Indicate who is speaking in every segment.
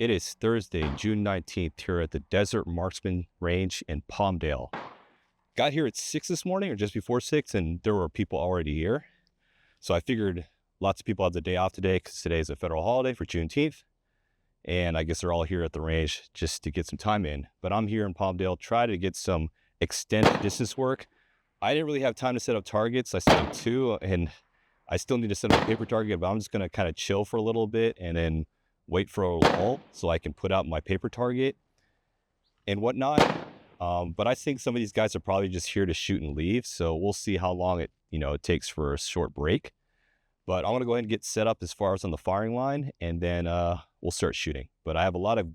Speaker 1: It is Thursday, June 19th here at the Desert Marksman range in Palmdale. Got here at 6 this morning or just before 6, and there were people already here. So I figured lots of people have the day off today because today is a federal holiday for Juneteenth. And I guess they're all here at the range just to get some time in. But I'm here in Palmdale, try to get some extended distance work. I didn't really have time to set up targets. I set up 2, and I still need to set up a paper target, but I'm just going to kind of chill for a little bit and then wait for a lull so I can put out my paper target and whatnot. But I think some of these guys are probably just here to shoot and leave. So we'll see how long it takes for a short break. But I'm going to go ahead and get set up as far as on the firing line, and then we'll start shooting. But I have a lot of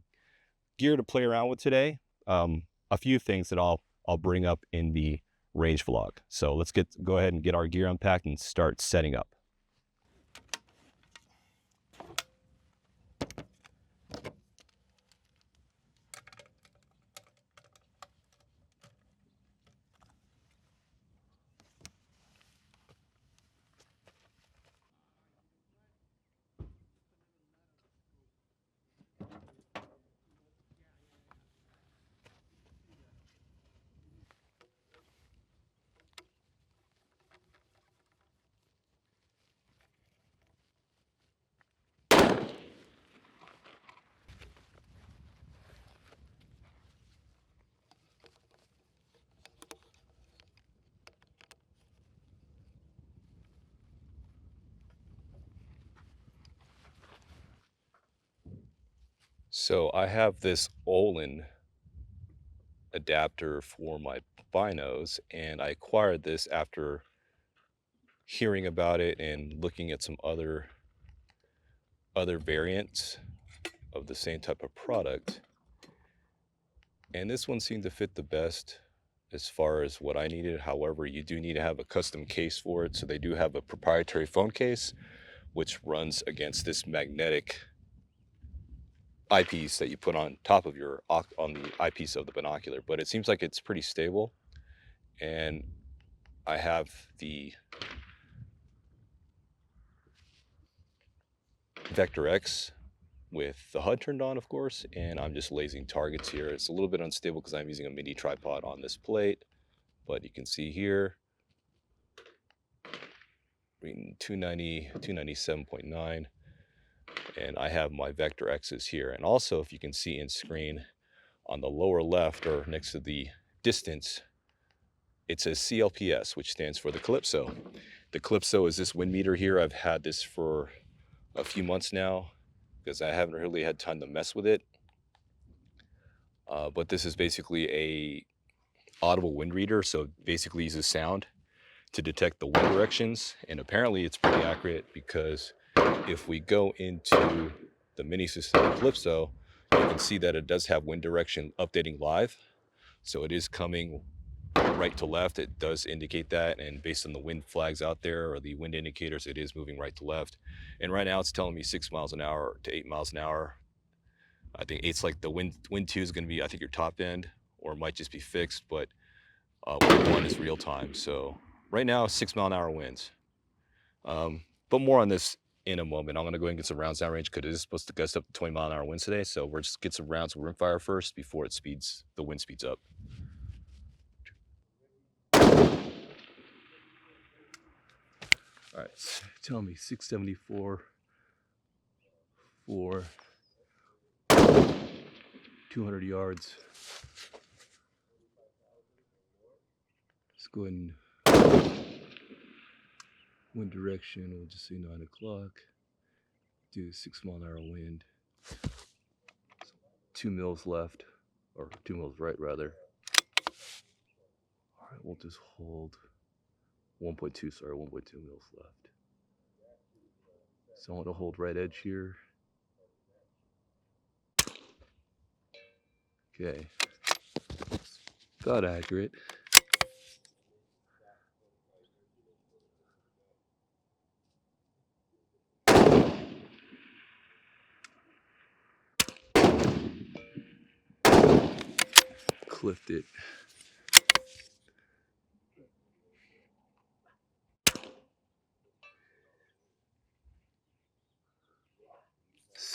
Speaker 1: gear to play around with today. A few things that I'll bring up in the range vlog. So let's go ahead and get our gear unpacked and start setting up. So I have this Ollin adapter for my binos, and I acquired this after hearing about it and looking at some other variants of the same type of product. And this one seemed to fit the best as far as what I needed. However, you do need to have a custom case for it. So they do have a proprietary phone case, which runs against this magnetic eyepiece that you put on top of on the eyepiece of the binocular. But it seems like it's pretty stable. And I have the Vector-X with the HUD turned on, of course, and I'm just lasing targets here. It's a little bit unstable because I'm using a mini tripod on this plate, but you can see here, reading 290, 297.9, and I have my Vector-X's here. And also, if you can see in screen, on the lower left or next to the distance, it says CLPS, which stands for the Calypso. The Calypso is this wind meter here. I've had this for a few months now because I haven't really had time to mess with it. But this is basically a audible wind reader, so basically uses sound to detect the wind directions, and apparently it's pretty accurate because if we go into the mini system of Calypso, you can see that it does have wind direction updating live. So it is coming right to left. It does indicate that, and based on the wind flags out there or the wind indicators, it is moving right to left. And right now it's telling me 6 miles an hour to 8 miles an hour. I think 8's like the wind 2 is going to be, I think, your top end, or it might just be fixed, but wind 1 is real time. So right now 6 mile an hour winds. But more on this in a moment. I'm going to go ahead and get some rounds downrange because it is supposed to gust up to 20 mile an hour winds today. So we're just get some rounds with Rimfire first before the wind speeds up. All right, tell me 674 for 200 yards. Let's go ahead and wind direction. We'll just say 9 o'clock. Do 6 mile an hour wind. 2 mils left, or 2 mils right rather. All right, we'll just hold 1.2 mils left. So I want to hold right edge here. Okay, about accurate. Clipped it.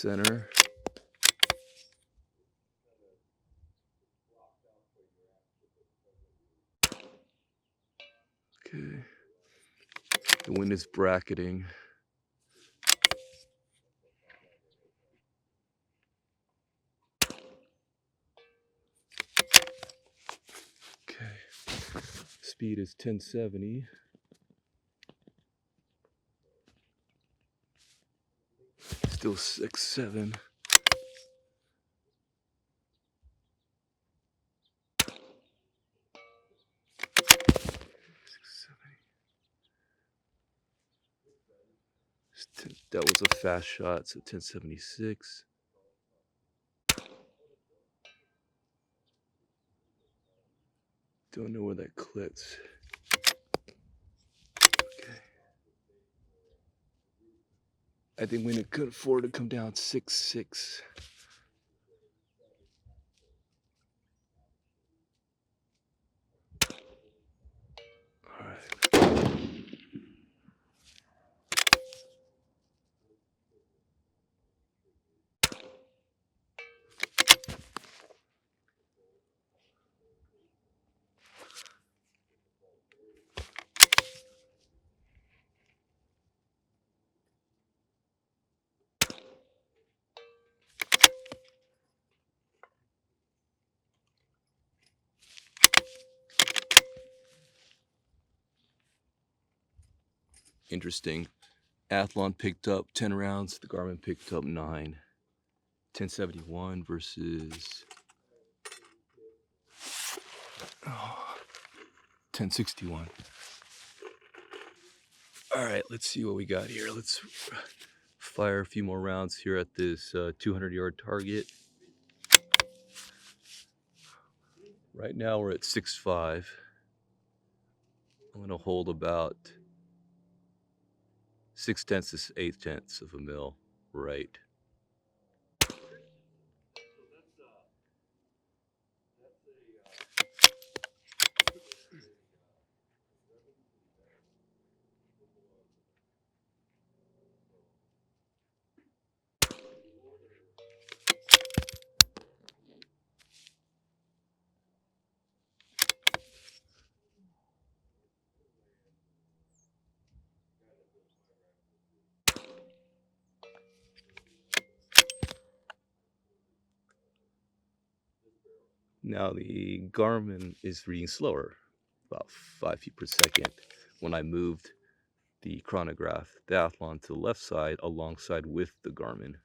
Speaker 1: Center.
Speaker 2: Okay. The wind is bracketing. Okay. Speed is 1070. Still 6.7. That was a fast shot, so 1076. Don't know where that clicks. Okay. I think we could afford to come down 6.6. All right. Interesting. Athlon picked up 10 rounds. The Garmin picked up 9. 1071 versus 1061. All right, let's see what we got here. Let's fire a few more rounds here at this 200-yard target. Right now we're at 6.5. I'm gonna hold about 6/10 to 8/10 of a mil, right? Now the Garmin is reading slower, about 5 feet per second. When I moved the chronograph, the Athlon, to the left side alongside with the Garmin.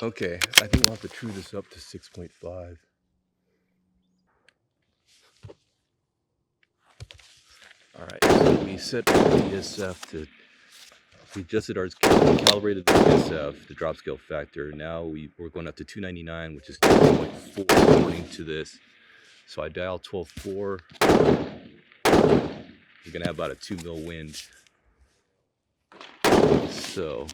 Speaker 2: Okay, I think we'll have to true this up to 6.5. All right, so we set the DSF to, we adjusted our calibrated the DSF, the drop scale factor. Now we're going up to 299, which is 12.4 according to this. So I dial 12.4. You're gonna have about a 2 mil wind. So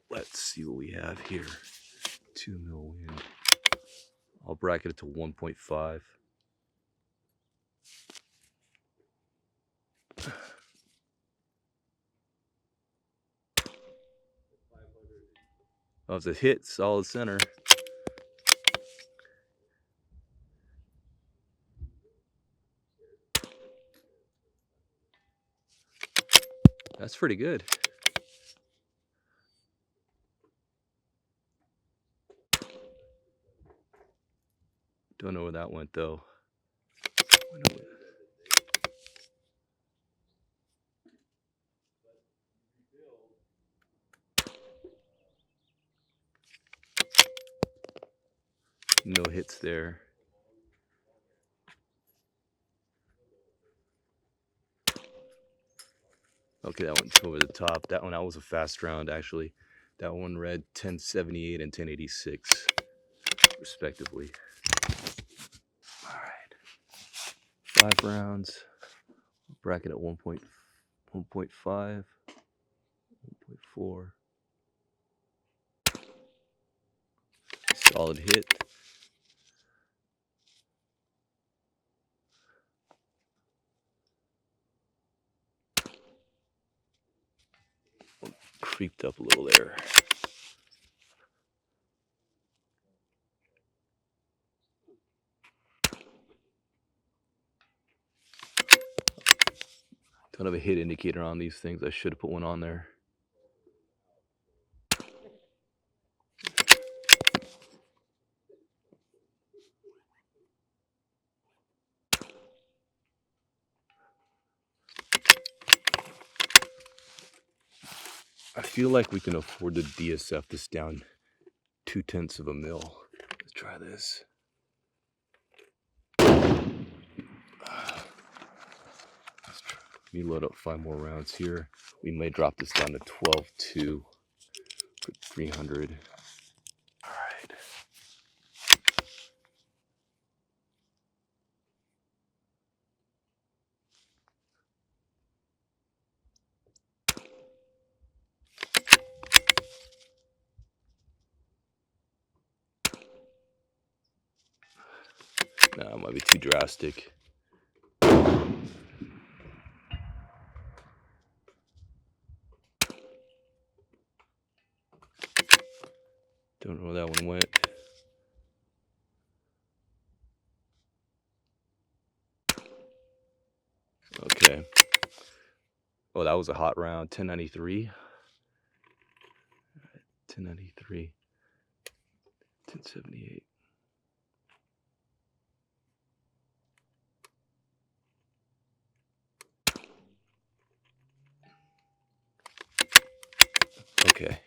Speaker 2: let's see what we have here. 2 mil wind. I'll bracket it to 1.5. Oh, it's a hit, solid center. That's pretty good. Don't know where that went though. No hits there. Okay, that went over the top. That one, that was a fast round actually. That one read 1078 and 1086 respectively. All right. 5 rounds. Bracket at 1.5, 1.4. Solid hit. creeped up a little there. Don't have a hit indicator on these things. I should have put one on there. I feel like we can afford to DSF this down 0.2 mil. Let's try this. Let me load up 5 more rounds here. We may drop this down to 12.2 for 300. All right. No, it might be too drastic. Don't know where that one went. Okay. Oh, that was a hot round. 1093. 1093. 1078. Okay.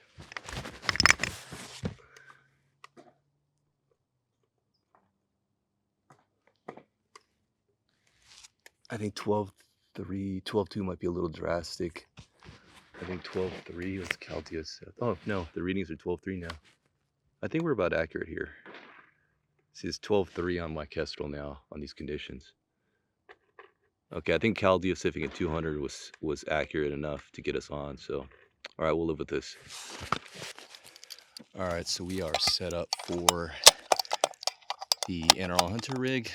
Speaker 2: I think 12.3, 12.2 might be a little drastic. I think 12.3 was CalDSF. Oh, no, the readings are 12.3 now. I think we're about accurate here. See, it's 12.3 on my Kestrel now on these conditions. Okay, I think CalDSFing at 200 was accurate enough to get us on. So, all right, we'll live with this. All right, so we are set up for the NRL Hunter rig.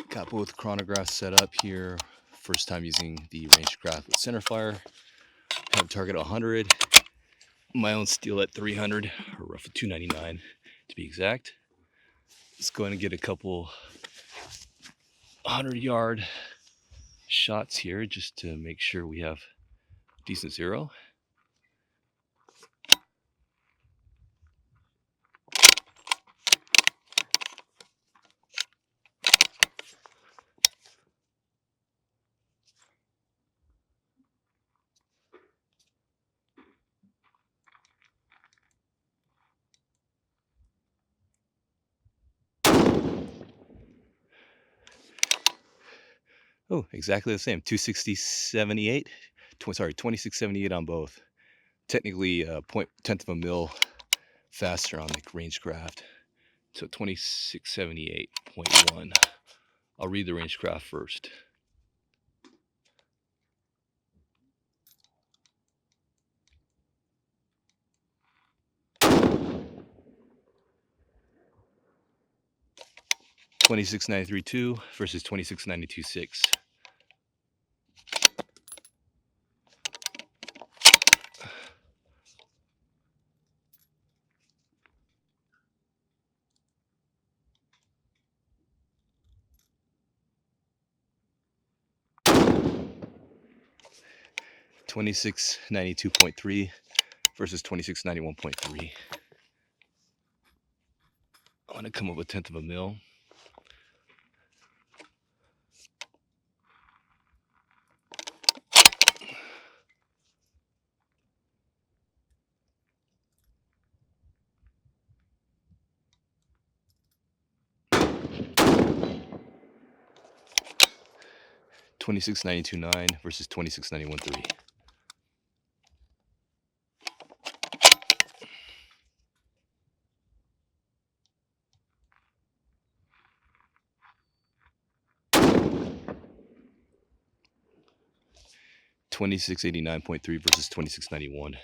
Speaker 2: Got both chronographs set up here. First time using the Rangecraft with centerfire. Have target 100. My own steel at 300, or roughly 299 to be exact. Let's go ahead and get a couple 100-yard shots here just to make sure we have decent zero. Oh, exactly the same. 260.78. 26.78 on both. Technically, 0.1 mil faster on the Rangecraft. So 26.78.1. I'll read the Rangecraft first. $26.93.2 versus $26.92.6. $26.92.3 versus $26.91.3. I want to come up with 0.1 mil. $26.92.9 versus $26.91.3. $26.89.3 versus $26.91.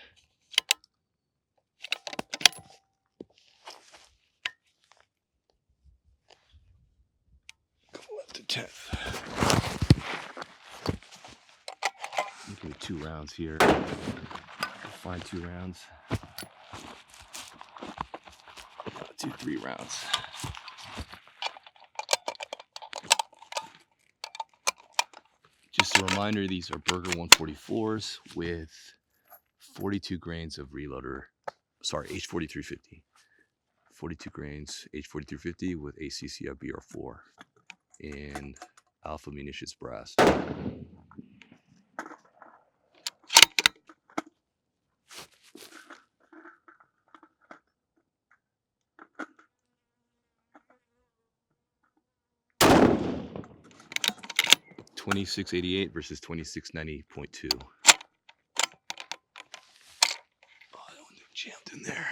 Speaker 2: Left to 10th. 2 rounds here. Find 2 rounds. 2, 3 rounds. Just a reminder, these are Burger 144s with 42 grains of reloader. Sorry, H4350. 42 grains H4350 with ACCR BR4 and Alpha Munitions brass. $26.88 versus $26.90.2. Oh, that one jammed in there.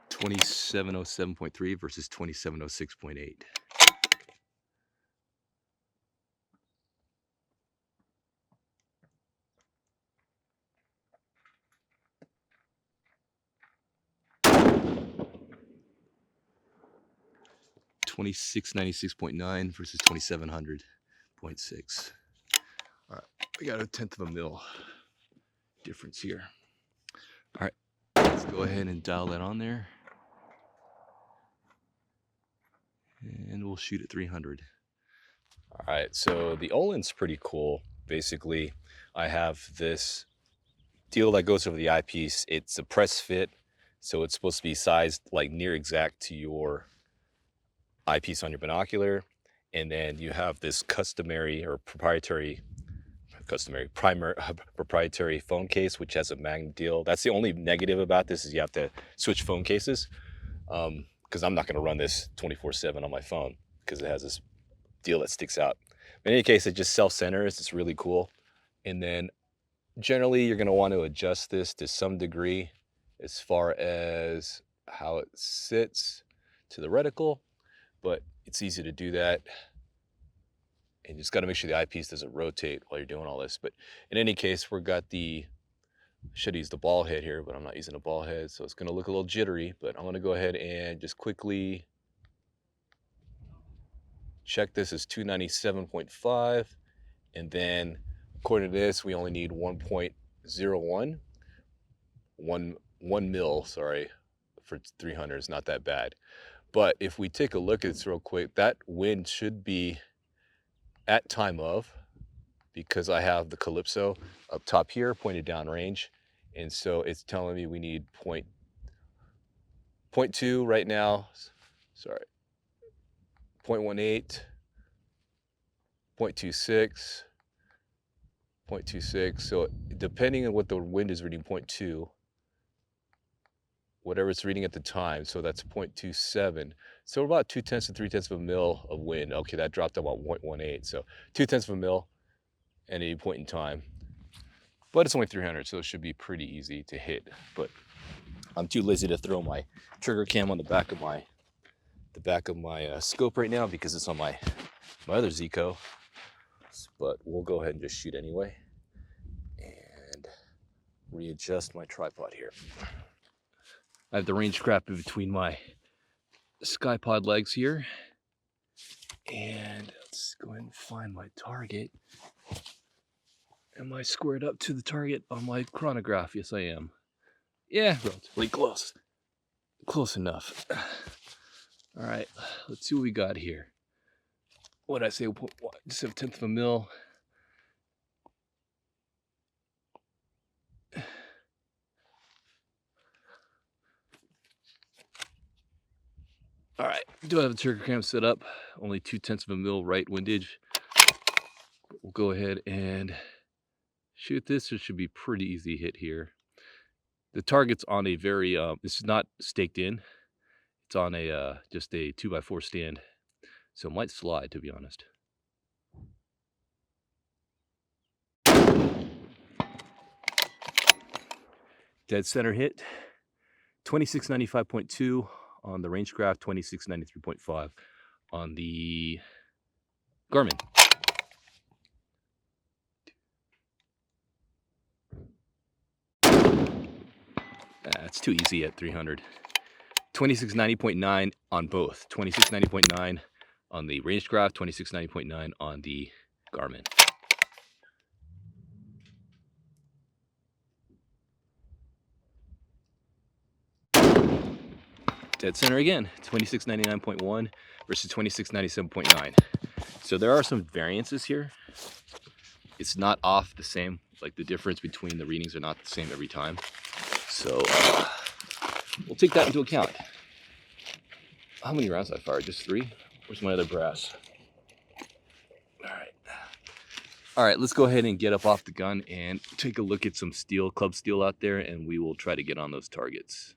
Speaker 2: $27.07.3 versus $27.06.8. $26.96.9 versus $27.00.6. All right, we got a 1/10 of a mil difference here. All right, let's go ahead and dial that on there. And we'll shoot at 300.
Speaker 1: All right, so the Ollin's pretty cool. Basically, I have this deal that goes over the eyepiece. It's a press fit, so it's supposed to be sized like near exact to your eyepiece on your binocular. And then you have this proprietary phone case, which has a magnet deal. That's the only negative about this, is you have to switch phone cases, because I'm not going to run this 24/7 on my phone because it has this deal that sticks out. In any case, it just self-centers. It's really cool. And then generally you're going to want to adjust this to some degree as far as how it sits to the reticle, but it's easy to do that. And you just got to make sure the eyepiece doesn't rotate while you're doing all this. But in any case, we've got should use the ball head here, but I'm not using a ball head, so it's going to look a little jittery. But I'm going to go ahead and just quickly check this as 297.5, and then according to this, we only need 1.01, 1 mil, sorry, for 300. It's not that bad. But if we take a look at this real quick, that wind should be at time of, because I have the Calypso up top here pointed down range, and so it's telling me we need 0.2 right now. Sorry, 0.18, 0.26, 0.26. So depending on what the wind is reading, 0.2, whatever it's reading at the time. So that's 0.27. So we're about 2/10 to 3/10 of a mil of wind. Okay, that dropped to about 0.18. So 2/10 of a mil at any point in time. But it's only 300, so it should be pretty easy to hit. But I'm too lazy to throw my trigger cam on the back of my scope right now because it's on my other Zico. But we'll go ahead and just shoot anyway and readjust my tripod here. I have the Rangecraft in between my SkyPod legs here, and let's go ahead and find my target. Am I squared up to the target on my chronograph? Yes, I am. Yeah, relatively close. Close enough. All right, let's see what we got here. What did I say? Just a 1/10 of a mil. All right, do I have the trigger cam set up? Only 2/10 of a mil right windage. We'll go ahead and shoot this. It should be pretty easy hit here. The target's on a very, this is not staked in. It's on a just a 2x4 stand, so it might slide, to be honest. Dead center hit, 2695.2 on the Rangecraft, 2693.5 on the Garmin.
Speaker 2: It's too easy at 300. 2690.9 on both. 2690.9 on the Rangecraft, 2690.9 on the Garmin. Dead center again. 2699.1 versus 2697.9. So there are some variances here. It's not off the same. Like the difference between the readings are not the same every time. So we'll take that into account. How many rounds did I fire? Just 3? Where's my other brass? All right, let's go ahead and get up off the gun and take a look at some steel, club steel out there, and we will try to get on those targets.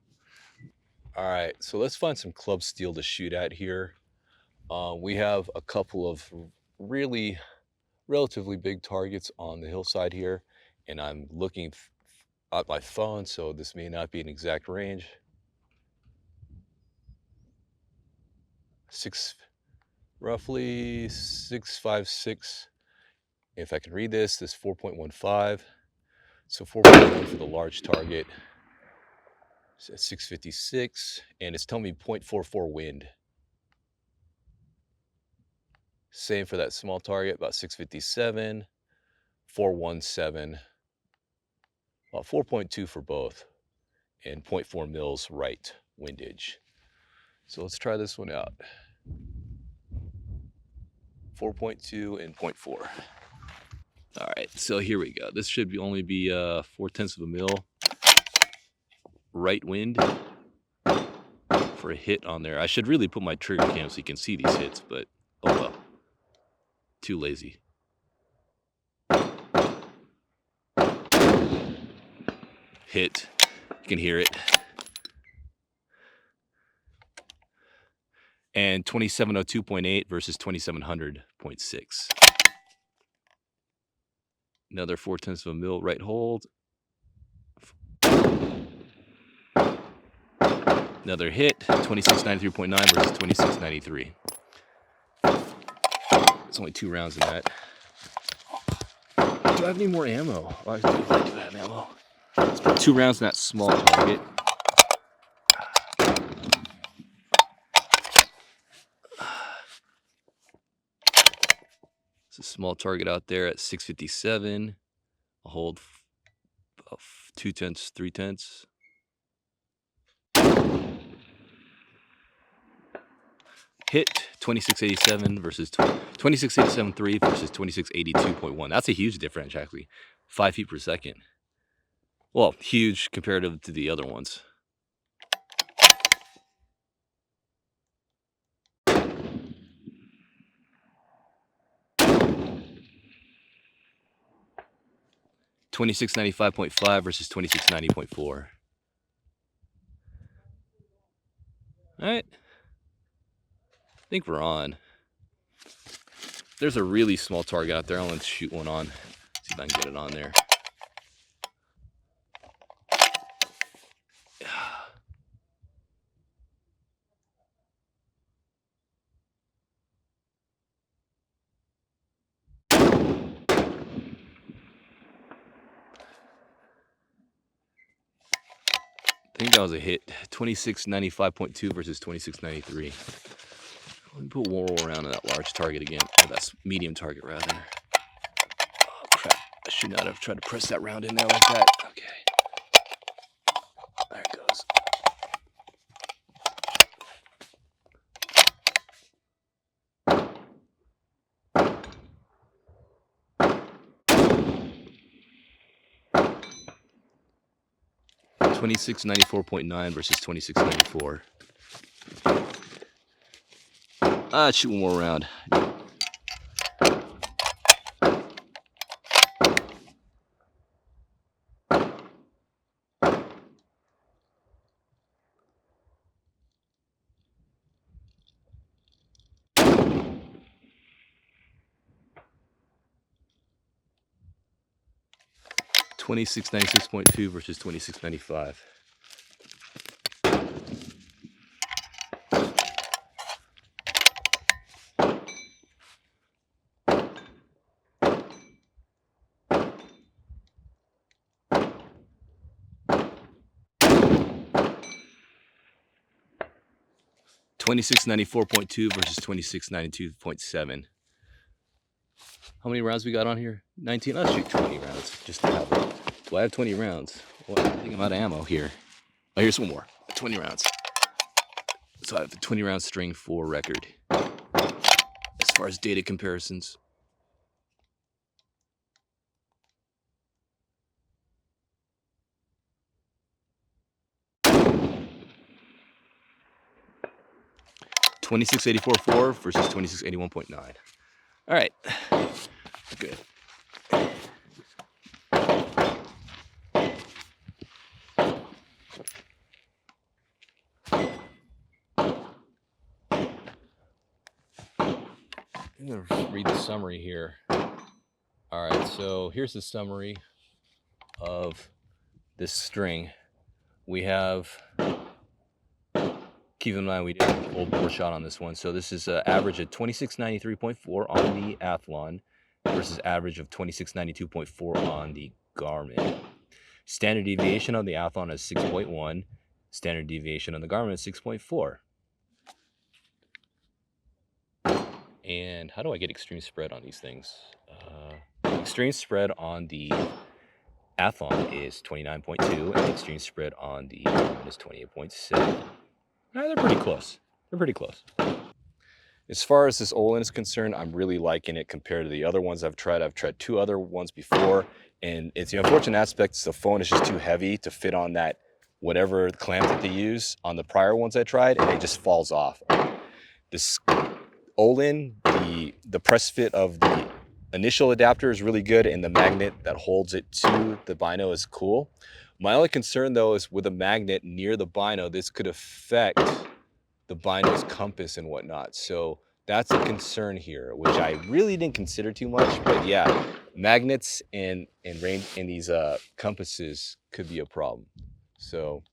Speaker 2: All right, so let's find some club steel to shoot at here. We have a couple of really relatively big targets on the hillside here, and I'm looking at my phone, so this may not be an exact range. Roughly 656. If I can read this, this 4.15. So 4.1 for the large target. It's at 656, and it's telling me 0.44 wind. Same for that small target, about 657, 417, about 4.2 for both, and 0.4 mils right windage. So let's try this one out. 4.2 and 0.4. All right, so here we go. This should only be 0.4 of a mil right wind for a hit on there. I should really put my trigger cam so you can see these hits, but oh well. Too lazy. Hit. You can hear it. And 2702.8 versus 2700.6. Another 0.4 of a mil right hold. Another hit. 2693.9 versus 2693. It's only 2 rounds in that. Do I have any more ammo? Oh, I do have ammo. Let's put 2 rounds in that small target. It's a small target out there at 657. I'll hold 0.2, 0.3. Hit 2687 versus 2687.3 versus 2682.1. That's a huge difference, actually. 5 feet per second. Well, huge comparative to the other ones. $2695.5 versus 2690.4. All right. I think we're on. There's a really small target out there. I want to shoot one on. See if I can get it on there. I think that was a hit. 2695.2 versus 2693. Let me put one roll around on that large target again. Or that medium target, rather. Oh, crap. I should not have tried to press that round in there like that. Okay. There it goes. $2694.9 versus 2694. Let's shoot one more round. $2696.2 versus 2695. 2694.2 versus 2692.7. How many rounds we got on here? 19. I'll shoot 20 rounds just to have it. Do I have 20 rounds? Well, I think I'm out of ammo here. Oh, here's one more. 20 rounds. So I have a 20 round string for record. As far as data comparisons. $26.84.4 versus $26.81.9. All right, good. I'm gonna read the summary here. All right, so here's the summary of this string. We have, keep in mind we did a full bore shot on this one. So this is an average of 2693.4 on the Athlon versus average of 2692.4 on the Garmin. Standard deviation on the Athlon is 6.1. Standard deviation on the Garmin is 6.4. And how do I get extreme spread on these things? Extreme spread on the Athlon is 29.2, and extreme spread on the Garmin is 28.7. They're pretty close. They're pretty close. As far as this Ollin is concerned, I'm really liking it compared to the other ones I've tried. I've tried 2 other ones before, and it's the unfortunate aspect is the phone is just too heavy to fit on that whatever clamp that they use on the prior ones I tried, and it just falls off. This Ollin, the press fit of the initial adapter is really good, and the magnet that holds it to the bino is cool. My only concern though is with a magnet near the bino, this could affect the bino's compass and whatnot. So that's a concern here, which I really didn't consider too much. But yeah, magnets and range and these compasses could be a problem. So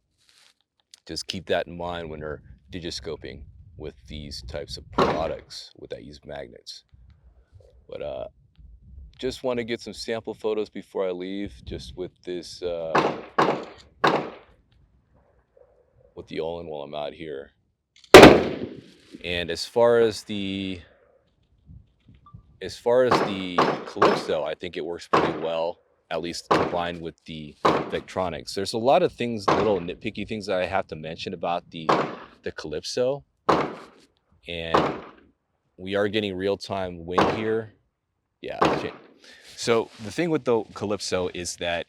Speaker 2: just keep that in mind when you're digiscoping with these types of products that use magnets. But just want to get some sample photos before I leave, just with this with the Ollin while I'm out here. And as far as the Calypso, I think it works pretty well, at least combined with the Vectronix. There's a lot of things, little nitpicky things that I have to mention about the Calypso. And we are getting real-time wind here. Yeah. So the thing with the Calypso is that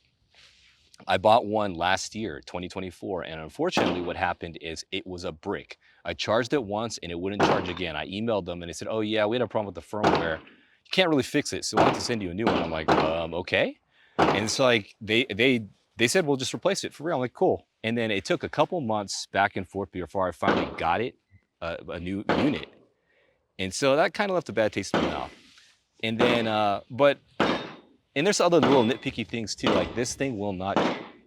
Speaker 2: I bought one last year, 2024, and unfortunately what happened is it was a brick. I charged it once and it wouldn't charge again. I emailed them and they said, oh yeah, we had a problem with the firmware. You can't really fix it, so we'll have to send you a new one. I'm like, okay. And it's like, they said, we'll just replace it for real. I'm like, cool. And then it took a couple months back and forth before I finally got it, a new unit. And so that kind of left a bad taste in my mouth. And then, and there's other little nitpicky things too, like this thing will not,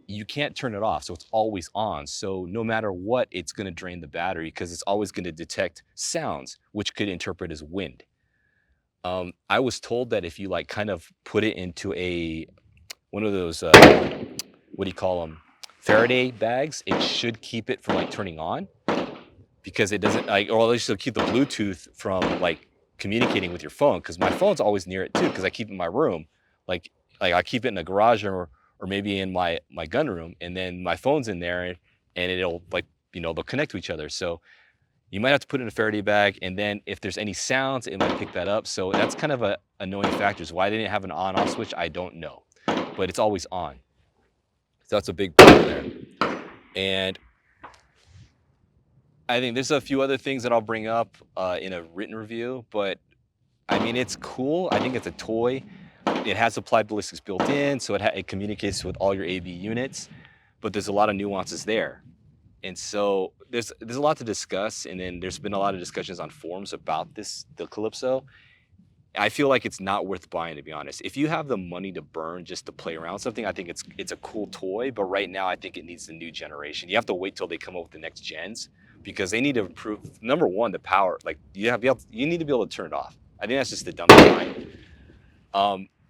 Speaker 2: you can't turn it off, so it's always on. So no matter what, it's gonna drain the battery because it's always gonna detect sounds, which could interpret as wind. I was told that if you like kind of put it into one of those, what do you call them? Faraday bags, it should keep it from like turning on because it doesn't like, or at least it'll keep the Bluetooth from like communicating with your phone, because my phone's always near it too, because I keep it in my room. Like I keep it in a garage or maybe in my gun room, and then my phone's in there and it'll like, they'll connect to each other. So you might have to put it in a Faraday bag, and then if there's any sounds, it might pick that up. So that's kind of a annoying factor. Why didn't it have an on-off switch? I don't know, but it's always on. So that's a big problem there. And I think there's a few other things that I'll bring up in a written review, but I mean, it's cool. I think it's a toy. It has applied ballistics built in, so it communicates with all your AB units, but there's a lot of nuances there. And so there's a lot to discuss, and then there's been a lot of discussions on forums about the Calypso. I feel like it's not worth buying, to be honest. If you have the money to burn just to play around with something, I think it's a cool toy, but right now I think it needs the new generation. You have to wait till they come up with the next gens, because they need to improve, number one, the power. Like you need to be able to turn it off. I think that's just the dumb design.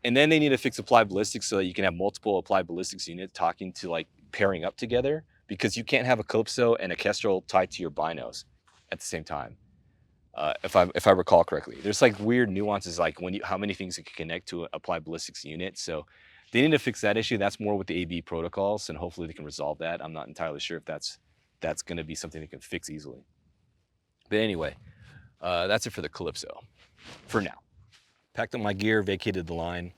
Speaker 2: And then they need to fix applied ballistics so that you can have multiple applied ballistics units talking to, like, pairing up together, because you can't have a Calypso and a Kestrel tied to your binos. at the same time. If I recall correctly, there's like weird nuances, like how many things you can connect to applied ballistics unit. So they need to fix that issue. That's more with the AB protocols, and hopefully they can resolve that. I'm not entirely sure if that's going to be something they can fix easily. But anyway, that's it for the Calypso for now. Packed up my gear, vacated the line.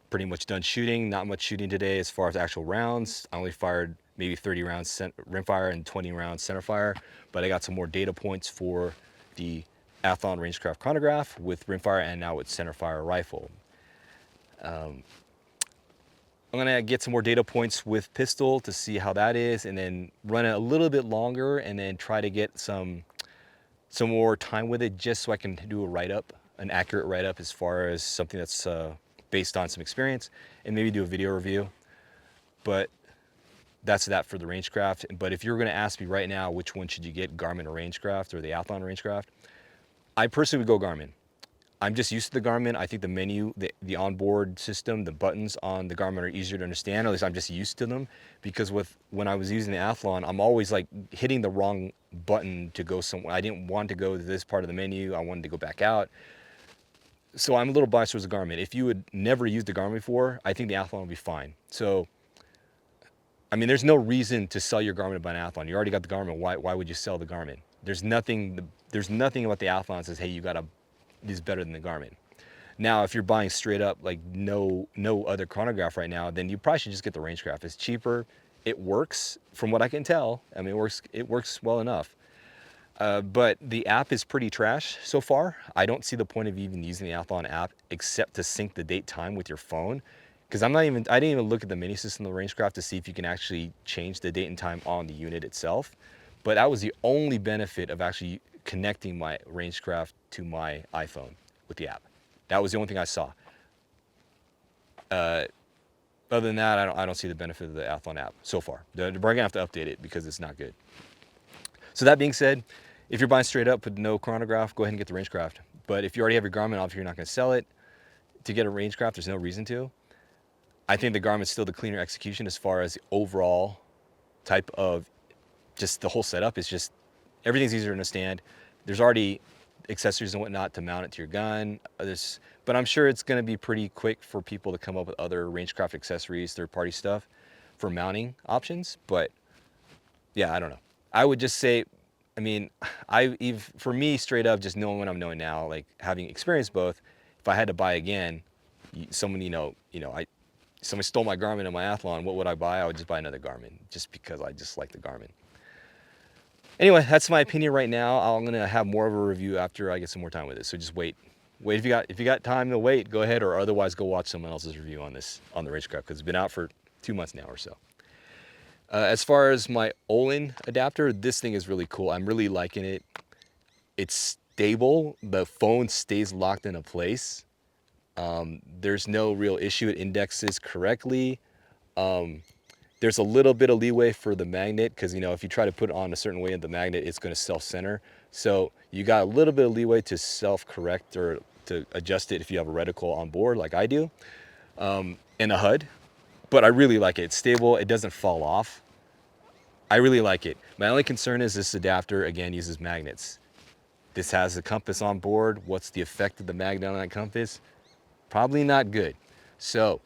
Speaker 2: Pretty much done shooting. Not much shooting today as far as actual rounds. I only fired maybe 30 rounds rimfire and 20 rounds centerfire, but I got some more data points for the Athlon Rangecraft Chronograph with rimfire and now with centerfire rifle. I'm gonna get some more data points with pistol to see how that is, and then run it a little bit longer, and then try to get some more time with it, just so I can do a write-up, an accurate write-up as far as something that's based on some experience, and maybe do a video review. But that's that for the Rangecraft. But if you're going to ask me right now, which one should you get, Garmin or Rangecraft, or the Athlon Rangecraft, I personally would go Garmin. I'm just used to the Garmin. I think the menu, the onboard system, the buttons on the Garmin are easier to understand. Or at least I'm just used to them, because when I was using the Athlon, I'm always like hitting the wrong button to go somewhere. I didn't want to go to this part of the menu. I wanted to go back out. So I'm a little biased towards the Garmin. If you had never used the Garmin before, I think the Athlon will be fine. So, I mean, there's no reason to sell your Garmin to buy an Athlon. You already got the Garmin. Why would you sell the Garmin? There's nothing about the Athlon that says, hey, is better than the Garmin. Now, if you're buying straight up, like no other chronograph right now, then you probably should just get the Rangecraft. It's cheaper. It works, from what I can tell. I mean, it works well enough. But the app is pretty trash so far. I don't see the point of even using the Athlon app except to sync the date time with your phone. Because I didn't even look at the mini system of the Rangecraft to see if you can actually change the date and time on the unit itself. But that was the only benefit of actually connecting my Rangecraft to my iPhone with the app. That was the only thing I saw. Other than that, I don't see the benefit of the Athlon app so far. They're going to have to update it because it's not good. So that being said, if you're buying straight up with no chronograph, go ahead and get the Rangecraft. But if you already have your Garmin, obviously you're not going to sell it. To get a Rangecraft, there's no reason to. I think the Garmin's still the cleaner execution as far as the overall type of, just the whole setup is just, everything's easier to understand. There's already accessories and whatnot to mount it to your gun. But I'm sure it's going to be pretty quick for people to come up with other Rangecraft accessories, third-party stuff for mounting options. But yeah, I don't know. I would just say, I mean, for me, straight up, just knowing what I'm knowing now, like having experienced both, if I had to buy again, somebody stole my Garmin and my Athlon, what would I buy? I would just buy another Garmin, just because I just like the Garmin. Anyway, that's my opinion right now. I'm gonna have more of a review after I get some more time with it. So just wait. If you got time to wait, go ahead, or otherwise go watch someone else's review on the Rangecraft, because it's been out for 2 months now or so. As far as my Ollin adapter, this thing is really cool. I'm really liking it. It's stable. The phone stays locked into place. There's no real issue. It indexes correctly. There's a little bit of leeway for the magnet, because if you try to put it on a certain way in the magnet, it's going to self-center. So you got a little bit of leeway to self-correct or to adjust it if you have a reticle on board like I do, and a HUD. But I really like it. It's stable. It doesn't fall off. I really like it. My only concern is this adapter, again, uses magnets. This has a compass on board. What's the effect of the magnet on that compass? Probably not good. So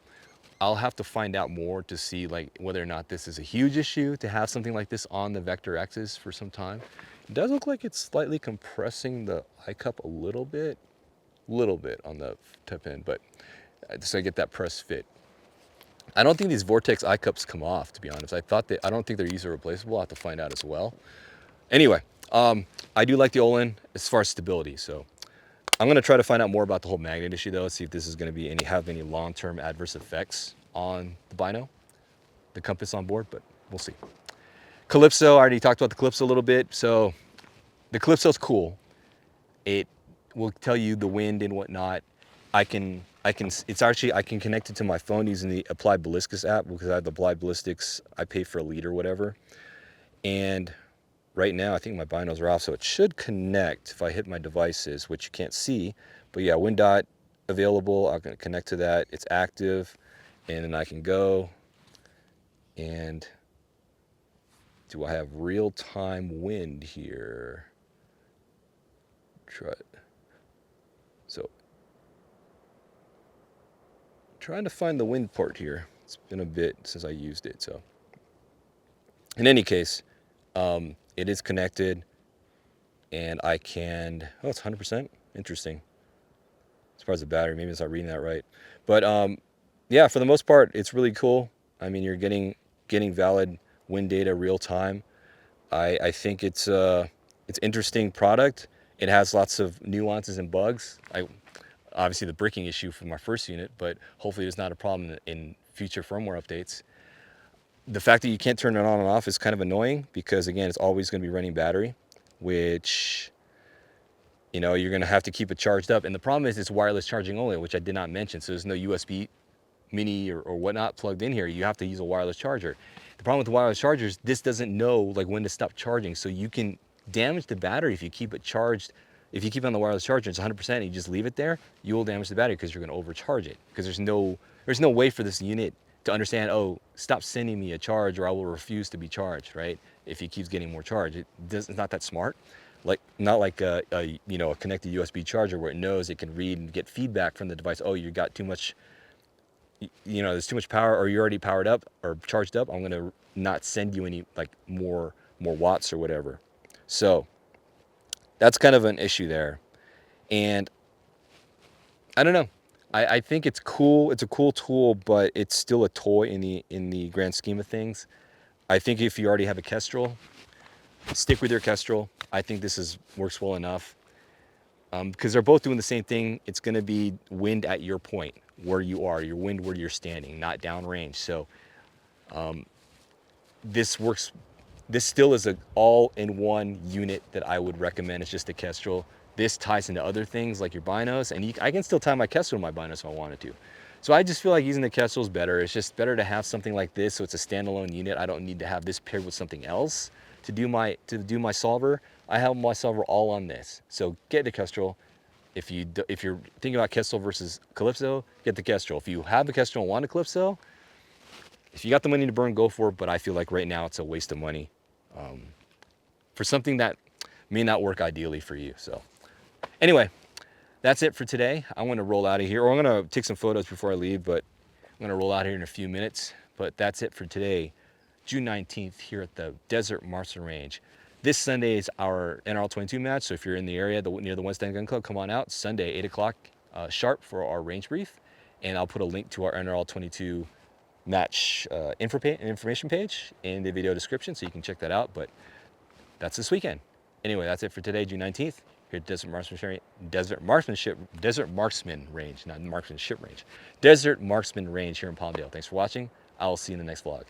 Speaker 2: I'll have to find out more to see whether or not this is a huge issue to have something like this on the Vector-X's for some time. It does look like it's slightly compressing the eye cup a little bit on the tip end, but so I get that press fit. I don't think these Vortex eye cups come off, to be honest. I don't think they're user replaceable. I'll have to find out as well. Anyway, I do like the Ollin as far as stability. So I'm going to try to find out more about the whole magnet issue, though, see if this is going to have any long-term adverse effects on the bino, the compass on board, but we'll see. Calypso, I already talked about the Calypso a little bit. So the Calypso's cool. It will tell you the wind and whatnot. I can connect it to my phone using the Applied Ballistics app, because I have the Applied Ballistics. I pay for a lead or whatever. And right now, I think my binos are off, so it should connect if I hit my devices, which you can't see. But yeah, wind dot available. I'm going to connect to that. It's active. And then I can go. And do I have real-time wind here? try it. So, trying to find the wind part here. It's been a bit since I used it, so. In any case, it is connected, and I can, oh, it's 100%, interesting. As far as the battery, maybe it's not reading that right. But yeah, for the most part, it's really cool. I mean, you're getting valid wind data real time. I think it's interesting product. It has lots of nuances and bugs. Obviously the bricking issue for my first unit, but hopefully there's not a problem in future firmware updates. The fact that you can't turn it on and off is kind of annoying because, again, it's always going to be running battery, which, you know, you're going to have to keep it charged up. And the problem is it's wireless charging only, which I did not mention. So there's no USB mini or whatnot plugged in here. You have to use a wireless charger. The problem with the wireless chargers, this doesn't know like when to stop charging. So you can damage the battery if you keep it charged. If you keep it on the wireless charger, it's 100% and you just leave it there, you will damage the battery because you're going to overcharge it. Because there's no way for this unit to understand, oh, stop sending me a charge or I will refuse to be charged, right? If he keeps getting more charge. It's not that smart. Not like a connected USB charger where it knows it can read and get feedback from the device. Oh, you got too much, there's too much power, or you're already powered up or charged up. I'm going to not send you any like more watts or whatever. So that's kind of an issue there. And I don't know. I think it's cool. It's a cool tool, but it's still a toy in the grand scheme of things. I think if you already have a Kestrel, stick with your Kestrel. I think this works well enough because they're both doing the same thing. It's going to be wind at your point where you are, your wind where you're standing, not downrange. So this works. This still is an all-in-one unit that I would recommend. It's just a Kestrel. This ties into other things like your binos, and I can still tie my Kestrel to my binos if I wanted to. So I just feel like using the Kestrel is better. It's just better to have something like this, so it's a standalone unit. I don't need to have this paired with something else to do my solver. I have my solver all on this. So get the Kestrel. If you're thinking about Kestrel versus Calypso, get the Kestrel. If you have a Kestrel and want a Calypso, if you got the money to burn, go for it. But I feel like right now it's a waste of money for something that may not work ideally for you. So anyway, that's it for today. I want to roll out of here, or I'm going to take some photos before I leave, but I'm going to roll out here in a few minutes. But that's it for today, June 19th, here at the Desert Marksman Range. This Sunday is our NRL 22 match, so if you're in the area near the One Stand Gun Club, come on out. Sunday, 8 o'clock sharp for our range brief, and I'll put a link to our NRL 22 match information page in the video description, so you can check that out. But that's this weekend. Anyway, that's it for today, June 19th. Here at Desert Marksman Range, not Marksmanship Range. Desert Marksman Range here in Palmdale. Thanks for watching. I'll see you in the next vlog.